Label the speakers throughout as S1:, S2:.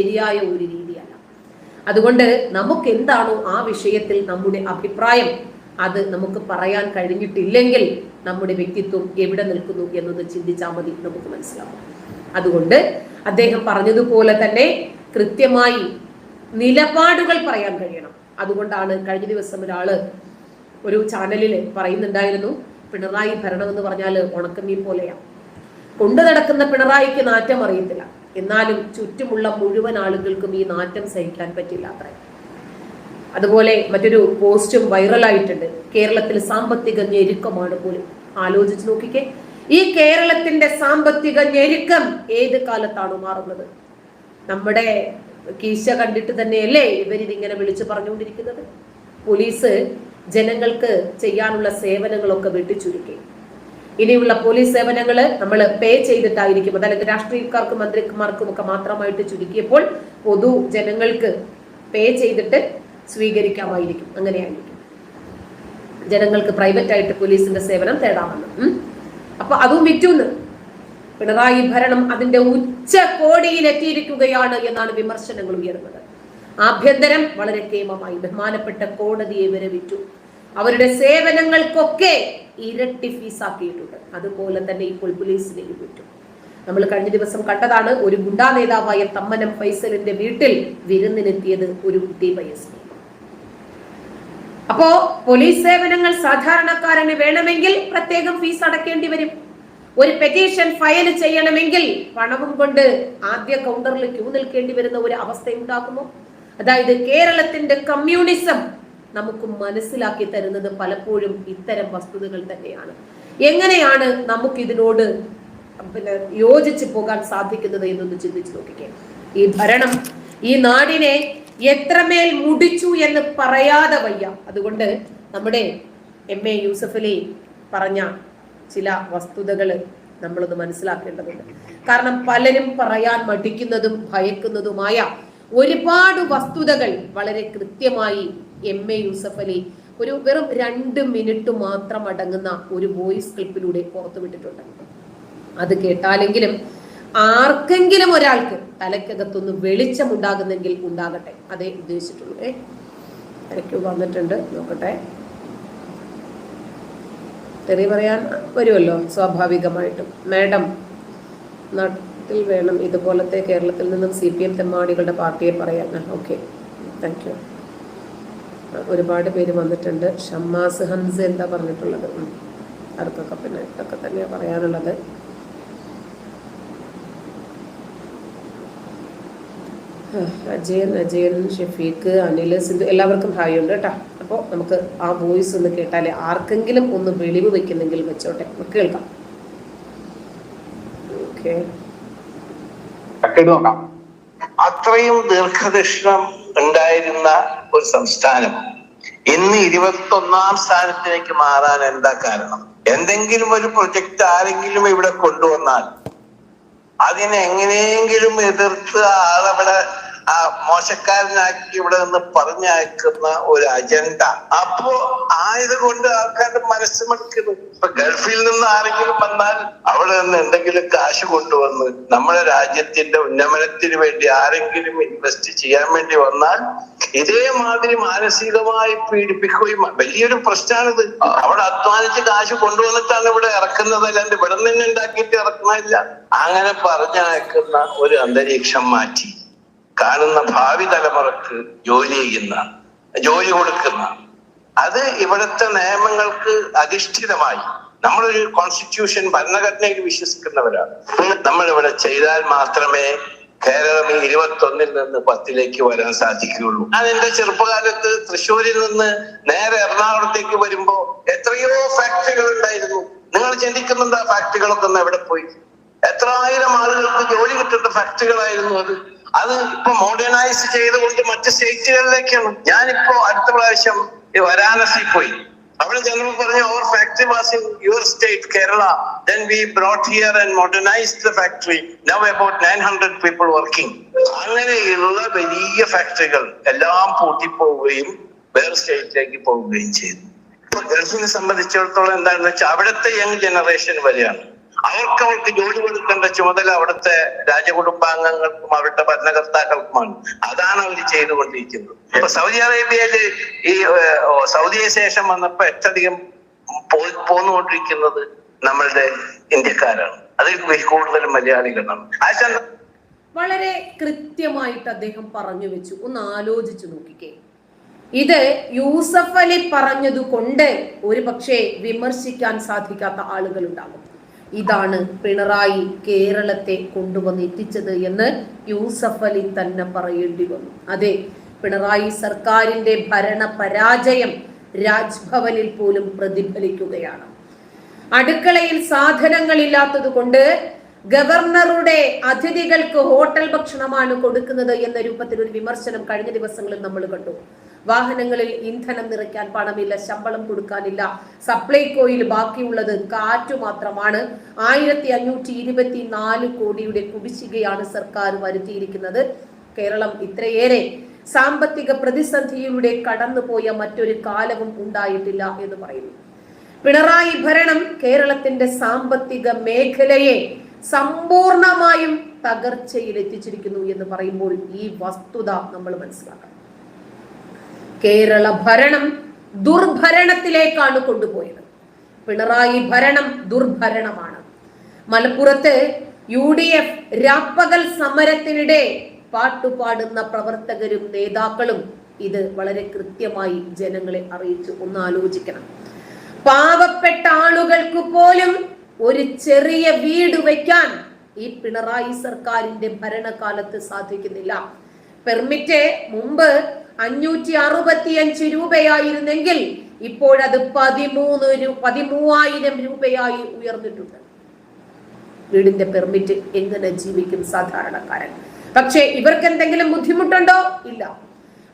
S1: ശരിയായ ഒരു രീതിയല്ല. അതുകൊണ്ട് നമുക്ക് എന്താണോ ആ വിഷയത്തിൽ നമ്മുടെ അഭിപ്രായം അത് നമുക്ക് പറയാൻ കഴിഞ്ഞിട്ടില്ലെങ്കിൽ നമ്മുടെ വ്യക്തിത്വം എവിടെ നിൽക്കുന്നു എന്നൊന്ന് ചിന്തിച്ചാൽ മതി, നമുക്ക് മനസ്സിലാവും. അതുകൊണ്ട് അദ്ദേഹം പറഞ്ഞതുപോലെ തന്നെ കൃത്യമായി നിലപാടുകൾ പറയാൻ കഴിയണം. അതുകൊണ്ടാണ് കഴിഞ്ഞ ദിവസം ഒരു ചാനലിൽ പറയുന്നുണ്ടായിരുന്നു, പിണറായി ഭരണം എന്ന് പറഞ്ഞാൽ ഉണക്കമീൻ പോലെയാണ്. കൊണ്ടു നടക്കുന്ന പിണറായിക്ക് നാറ്റം അറിയത്തില്ല, എന്നാലും ചുറ്റുമുള്ള മുഴുവൻ ആളുകൾക്കും ഈ നാറ്റം സഹിക്കാൻ പറ്റില്ല അത്രേ. അതുപോലെ മറ്റൊരു പോസ്റ്റും വൈറലായിട്ടുണ്ട്, കേരളത്തിൽ സാമ്പത്തിക ഞെരുക്കമാണ് പോലും. ആലോചിച്ച് നോക്കിക്കേ, ഈ കേരളത്തിന്റെ സാമ്പത്തിക ഞെരുക്കം ഏത് കാലത്താണ് മാറുന്നത്? നമ്മുടെ കീശ കണ്ടിട്ട് തന്നെയല്ലേ ഇവരിതിങ്ങനെ വിളിച്ചു പറഞ്ഞുകൊണ്ടിരിക്കുന്നത്. പോലീസ് ജനങ്ങൾക്ക് ചെയ്യാനുള്ള സേവനങ്ങളൊക്കെ വെട്ടിച്ചുരുക്കി. ഇനിയുള്ള പോലീസ് സേവനങ്ങൾ നമ്മൾ പേ ചെയ്തിട്ടായിരിക്കും, അതല്ലെങ്കിൽ രാഷ്ട്രീയക്കാർക്കും മന്ത്രിമാർക്കും ഒക്കെ മാത്രമായിട്ട് ചുരുക്കിയപ്പോൾ പൊതു ജനങ്ങൾക്ക് പേ ചെയ്തിട്ട് സ്വീകരിക്കാമായിരിക്കും. അങ്ങനെയായിരിക്കും ജനങ്ങൾക്ക് പ്രൈവറ്റ് ആയിട്ട് പോലീസിന്റെ സേവനം തേടാമെന്ന്. അപ്പൊ അതും വിറ്റുന്ന്. പിണറായി ഭരണം അതിന്റെ ഉച്ച കോടിയിൽ എത്തിയിരിക്കുകയാണ് എന്നാണ് വിമർശനങ്ങൾ ഉയർന്നത്. ആഭ്യന്തരം വളരെ കേമമായി, ബഹുമാനപ്പെട്ട കോടതിയെ വരെ വിറ്റു. അവരുടെ സേവനങ്ങൾക്കൊക്കെ ഇരട്ടി ഫീസാക്കിയിട്ടുണ്ട്. അതുപോലെ തന്നെ ഇപ്പോൾ പോലീസിനെയും വിറ്റു. നമ്മൾ കഴിഞ്ഞ ദിവസം കണ്ടതാണ്, ഒരു ഗുണ്ടാ നേതാവായ തമ്മനം ഫൈസലിന്റെ വീട്ടിൽ വിരുന്നിനെത്തിയത് ഒരു ഡിവൈഎസ്പി. അപ്പോ പോലീസ് സേവനങ്ങൾ സാധാരണക്കാരന് വേണമെങ്കിൽ പ്രത്യേകം ഫീസ് അടക്കേണ്ടി വരും. ഒരു പെറ്റീഷൻ ഫയൽ ചെയ്യണമെങ്കിൽ പണവും കൊണ്ട് ആദ്യ കൗണ്ടറിൽ ക്യൂ നിൽക്കേണ്ടി വരുന്ന ഒരു അവസ്ഥ ഉണ്ടാകുമോ? അതായത് കേരളത്തിന്റെ കമ്മ്യൂണിസം നമുക്ക് മനസ്സിലാക്കി തരുന്നത് പലപ്പോഴും ഇത്തരം വസ്തുതകൾ തന്നെയാണ്. എങ്ങനെയാണ് നമുക്ക് ഇതിനോട് യോജിച്ച് പോകാൻ സാധിക്കുന്നത് എന്നൊന്ന് ചിന്തിച്ചു നോക്കിക്കേ. ഈ ഭരണം ഈ നാടിനെ എത്രമേൽ മുടിച്ചു എന്ന് പറയാതെ വയ്യ. അതുകൊണ്ട് നമ്മുടെ MA യൂസഫ് അലി പറഞ്ഞ ചില വസ്തുതകൾ നമ്മളൊന്ന് മനസ്സിലാക്കേണ്ടതുണ്ട്. കാരണം പലരും പറയാൻ മടിക്കുന്നതും ഭയക്കുന്നതുമായ ഒരുപാട് വസ്തുതകൾ വളരെ കൃത്യമായി MA യൂസഫ് അലി വെറും 2 മിനിറ്റ് മാത്രം അടങ്ങുന്ന ഒരു വോയിസ് ക്ലിപ്പിലൂടെ പുറത്തുവിട്ടിട്ടുണ്ട്. അത് കേട്ടാലെങ്കിലും ആർക്കെങ്കിലും ഒരാൾക്ക് തലക്കകത്തൊന്ന് വെളിച്ചമുണ്ടാകുന്നെങ്കിൽ ഉണ്ടാകട്ടെ, അതേ ഉദ്ദേശിച്ചിട്ടുള്ളൂ. ഇടയ്ക്ക് വന്നിട്ടുണ്ട്, നോക്കട്ടെ. തെറി പറയാൻ വരുമല്ലോ സ്വാഭാവികമായിട്ടും. മാഡം, നാട്ടിൽ വേണം ഇതുപോലത്തെ കേരളത്തിൽ നിന്നും CPM തെമ്മാടികളുടെ പാർട്ടിയെ പറയാൻ. Okay, thank you. ഒരുപാട് പേര് വന്നിട്ടുണ്ട്. ഷമ്മാസ് ഹംസ എന്താ പറഞ്ഞിട്ടുള്ളത്? അവർക്കൊക്കെ പിന്നെ ഇതൊക്കെ തന്നെയാണ് പറയാനുള്ളത്. അജയൻ, ഷെഫീഖ്, അനിൽ, സിന്ധു, എല്ലാവർക്കും ഹായ് ഉണ്ട് കേട്ടോ. അപ്പോൾ നമുക്ക് ആ വോയിസ് ഒന്ന് കേട്ടാലേ ആർക്കെങ്കിലും ഒന്ന് വെളിവ് വെക്കുന്നെങ്കിൽ വെച്ചോട്ടെ, കേൾക്കാം. ഓക്കെ,
S2: അത്രയും ദീർഘദർശനം ഉണ്ടായിരുന്ന ഒരു സംസ്ഥാനം ഇന്ന് 21ാം സ്ഥാനത്തിലേക്ക് മാറാൻ എന്താ കാരണം? എന്തെങ്കിലും ഒരു പ്രൊജക്ട് ആരെങ്കിലും ഇവിടെ കൊണ്ടുവന്നാൽ അതിനെ എങ്ങനെയെങ്കിലും എതിർത്ത് ആളവിടെ മോശക്കാരനാക്കി ഇവിടെ നിന്ന് പറഞ്ഞയക്കുന്ന ഒരു അജണ്ട. അപ്പോ ആയതുകൊണ്ട് ആൾക്കാരുടെ മനസ്സ് മടുക്കുന്നു. ഇപ്പൊ ഗൾഫിൽ നിന്ന് ആരെങ്കിലും വന്നാൽ അവിടെ നിന്ന് എന്തെങ്കിലും കാശ് കൊണ്ടുവന്ന് നമ്മുടെ രാജ്യത്തിന്റെ ഉന്നമനത്തിന് വേണ്ടി ആരെങ്കിലും ഇൻവെസ്റ്റ് ചെയ്യാൻ വേണ്ടി വന്നാൽ ഇതേമാതിരി മാനസികമായി പീഡിപ്പിക്കുകയും വലിയൊരു പ്രശ്നമാണിത്. അവിടെ അധ്വാനിച്ച് കാശ് കൊണ്ടുവന്നിട്ടാണ് ഇവിടെ ഇറക്കുന്നത്, അല്ലാണ്ട് ഇവിടെ നിന്ന് ഉണ്ടാക്കിയിട്ട് ഇറക്കുന്നില്ല. അങ്ങനെ പറഞ്ഞയക്കുന്ന ഒരു അന്തരീക്ഷം മാറ്റി കാണുന്ന ഭാവി തലമുറക്ക് ജോലി കൊടുക്കുന്ന, അത് ഇവിടുത്തെ നിയമങ്ങൾക്ക് അധിഷ്ഠിതമായി നമ്മളൊരു കോൺസ്റ്റിറ്റ്യൂഷൻ ഭരണഘടനയിൽ വിശ്വസിക്കുന്നവരാണ്. നമ്മൾ ഇവിടെ ചെയ്താൽ മാത്രമേ കേരളം 21ൽ നിന്ന് 10ലേക്ക് വരാൻ സാധിക്കുകയുള്ളൂ. ഞാൻ എന്റെ ചെറുപ്പകാലത്ത് തൃശ്ശൂരിൽ നിന്ന് നേരെ എറണാകുളത്തേക്ക് വരുമ്പോ എത്രയോ ഫാക്ടറികൾ ഉണ്ടായിരുന്നു. നിങ്ങൾ ചിന്തിക്കുന്നുണ്ട് ആ ഫാക്ടറികളൊക്കെ ഒന്ന് എവിടെ പോയി? എത്ര ആയിരം ആളുകൾക്ക് ജോലി കിട്ടേണ്ട ഫാക്ടറികളായിരുന്നു അത് ഇപ്പൊ മോഡേണൈസ് ചെയ്തുകൊണ്ട് മറ്റ് സ്റ്റേറ്റുകളിലേക്കാണ്. ഞാനിപ്പോ അടുത്ത പ്രാവശ്യം വാരാണസി പോയി. അവിടെ ജനറൽ പറഞ്ഞു, our factory was in your state, Kerala. Then we brought here and modernized the factory. Now about 900 people working. അങ്ങനെയുള്ള വലിയ ഫാക്ടറികൾ എല്ലാം പൂട്ടിപ്പോവുകയും വേറെ സ്റ്റേറ്റിലേക്ക് പോവുകയും ചെയ്തു. ഇപ്പൊ ഗൾഫിനെ സംബന്ധിച്ചിടത്തോളം എന്താണെന്ന് വെച്ചാൽ അവിടുത്തെ യങ് ജനറേഷൻ വരെയാണ്. അവർക്ക് ജോലി കൊടുക്കേണ്ട ചുമതല അവിടുത്തെ രാജകുടുംബാംഗങ്ങൾക്കും അവരുടെ ഭരണകർത്താക്കൾക്കുമാണ്. അതാണ് അവർ ചെയ്തുകൊണ്ടിരിക്കുന്നത്. ഇപ്പൊ സൗദി അറേബ്യയില് ഈ സൗദിയെ ശേഷം വന്നപ്പോ ഏറ്റധികം പോന്നുകൊണ്ടിരിക്കുന്നത് നമ്മളുടെ ഇന്ത്യക്കാരാണ്. അതിൽ കൂടുതലും മലയാളികളാണ്.
S1: വളരെ കൃത്യമായിട്ട് അദ്ദേഹം പറഞ്ഞു വെച്ചു. ഒന്ന് ആലോചിച്ചു നോക്കിക്കേ. ഇത് യൂസഫ് അലി പറഞ്ഞതുകൊണ്ട് ഒരു പക്ഷേ വിമർശിക്കാൻ സാധിക്കാത്ത ആളുകൾ ഉണ്ടാകും. ഇതാണ് പിണറായി കേരളത്തെ കൊണ്ടുവന്ന് എത്തിച്ചത് എന്ന് യൂസഫ് അലി തന്നെ പറയേണ്ടി വന്നു. അതെ, പിണറായി സർക്കാരിന്റെ ഭരണ പരാജയം രാജ്ഭവനിൽ പോലും പ്രതിഫലിക്കുകയാണ്. അടുക്കളയിൽ സാധനങ്ങളില്ലാത്തത് കൊണ്ട് ഗവർണറുടെ അതിഥികൾക്ക് ഹോട്ടൽ ഭക്ഷണമാണ് കൊടുക്കുന്നത് എന്ന രൂപത്തിൽ ഒരു വിമർശനം കഴിഞ്ഞ ദിവസങ്ങളിൽ നമ്മൾ കണ്ടു. വാഹനങ്ങളിൽ ഇന്ധനം നിറയ്ക്കാൻ പണമില്ല, ശമ്പളം കൊടുക്കാനില്ല, സപ്ലൈകോയിൽ ബാക്കിയുള്ളത് കാറ്റു മാത്രമാണ്. 1524 കോടിയുടെ കുടിശ്ശികയാണ് സർക്കാർ വരുത്തിയിരിക്കുന്നത്. കേരളം ഇത്രയേറെ സാമ്പത്തിക പ്രതിസന്ധിയിലൂടെ കടന്നുപോയ മറ്റൊരു കാലവും ഉണ്ടായിട്ടില്ല എന്ന് പറയുന്നു. പിണറായി ഭരണം കേരളത്തിന്റെ സാമ്പത്തിക മേഖലയെ സമ്പൂർണമായും തകർച്ചയിൽ എത്തിച്ചിരിക്കുന്നു എന്ന് പറയുമ്പോൾ ഈ വസ്തുത നമ്മൾ മനസ്സിലാക്കണം. കേരള ഭരണം ദുർഭരണത്തിലേക്കാണ് കൊണ്ടുപോയത്. പിണറായി ഭരണം ദുർഭരണമാണ്. മലപ്പുറത്ത് UDF രാപ്പകൽ സമരത്തിനിടെ പാട്ടുപാടുന്ന പ്രവർത്തകരും നേതാക്കളും ഇത് വളരെ കൃത്യമായി ജനങ്ങളെ അറിയിച്ചു. ഒന്ന് ആലോചിക്കണം. പാവപ്പെട്ട ആളുകൾക്ക് പോലും ഒരു ചെറിയ വീട് വയ്ക്കാൻ ഈ പിണറായി സർക്കാരിന്റെ ഭരണകാലത്ത് സാധിക്കുന്നില്ല. പെർമിറ്റ് മുമ്പ് 565 രൂപയായിരുന്നെങ്കിൽ ഇപ്പോഴത് 13,000 രൂപയായി ഉയർന്നിട്ടുണ്ട്. വീടിന്റെ പെർമിറ്റ് എങ്ങനെ ജീവിക്കും സാധാരണക്കാരൻ? പക്ഷേ ഇവർക്ക് എന്തെങ്കിലും ബുദ്ധിമുട്ടുണ്ടോ? ഇല്ല.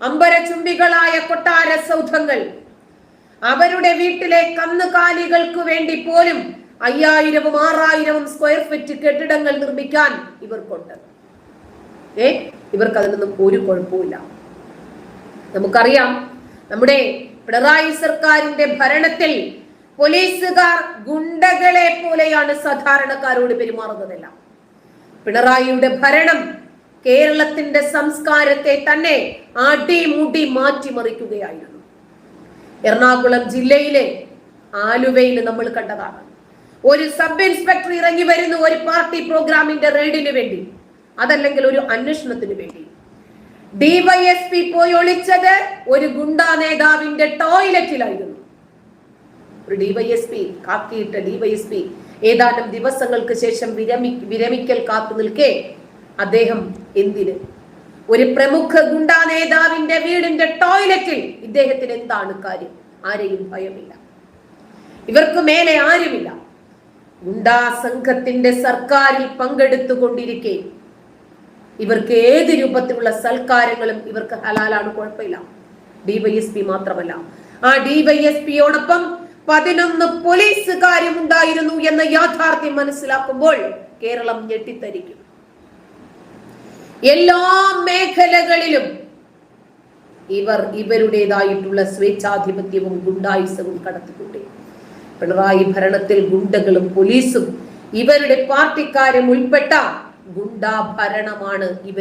S1: അമ്പരചുംബികളായ കൊട്ടാര സൗധങ്ങൾ, അവരുടെ വീട്ടിലെ കന്നുകാലികൾക്ക് വേണ്ടി പോലും 5000-6000 സ്ക്വയർ ഫീറ്റ് കെട്ടിടങ്ങൾ നിർമ്മിക്കാൻ ഇവർക്കുണ്ട്. ഇവർക്ക് അതിനൊന്നും ഒരു കുഴപ്പമില്ല. നമുക്കറിയാം, നമ്മുടെ പിണറായി സർക്കാരിന്റെ ഭരണത്തിൽ പോലീസുകാർ ഗുണ്ടകളെ പോലെയാണ് സാധാരണക്കാരോട് പെരുമാറുന്നതെല്ലാം. പിണറായിയുടെ ഭരണം കേരളത്തിന്റെ സംസ്കാരത്തെ തന്നെ അടിമുടി മാറ്റിമറിക്കുകയായിരുന്നു. എറണാകുളം ജില്ലയിലെ ആലുവയിൽ നമ്മൾ കണ്ടതാണ്. ഒരു സബ് ഇൻസ്പെക്ടർ ഇറങ്ങി വരുന്നു ഒരു പാർട്ടി പ്രോഗ്രാമിന്റെ റെയ്ഡിന് വേണ്ടി, അതല്ലെങ്കിൽ ഒരു അന്വേഷണത്തിന് വേണ്ടി. DYSP പോയി ഒളിച്ചത് ഒരു ഗുണ്ടാ നേതാവിന്റെ ടോയ്ലറ്റിലായിരുന്നു. ഒരു DYSP, കാക്കിയിട്ട DYSP ഏതാനും ദിവസങ്ങൾക്ക് ശേഷം വിരമിക്കൽ കാത്തു നിൽക്കെ അദ്ദേഹം എന്തിന് ഒരു പ്രമുഖ ഗുണ്ടാ നേതാവിന്റെ വീടിന്റെ ടോയ്ലറ്റിൽ? ഇദ്ദേഹത്തിന് എന്താണ് കാര്യം? ആരെയും ഭയമില്ല, ഇവർക്ക് മേലെ ആരുമില്ല. ഗുണ്ടാ സംഘത്തിന്റെ സർക്കാരിൽ പങ്കെടുത്തുകൊണ്ടിരിക്കെ ഇവർക്ക് ഏത് രൂപത്തിലുള്ള സൽക്കാരങ്ങളും ഇവർക്ക് ഹലാലാണ്, കുഴപ്പമില്ല. DYSP മാത്രമല്ല, ആ DYSPയോടൊപ്പം 11 പോലീസുകാരും ഉണ്ടായിരുന്നു എന്ന യാഥാർത്ഥ്യം മനസ്സിലാക്കുമ്പോൾ കേരളം ഞെട്ടിത്തരിക്കും. എല്ലാ മേഖലകളിലും ഇവരുടേതായിട്ടുള്ള സ്വേച്ഛാധിപത്യവും ഗുണ്ടായുസവും കടത്തിക്കൂട്ടി. പിണറായി ഭരണത്തിൽ ഗുണ്ടകളും പോലീസും ഇവരുടെ പാർട്ടിക്കാരും ഉൾപ്പെട്ട ഗുണ്ടാ ഭരണമാണ് ഇവർ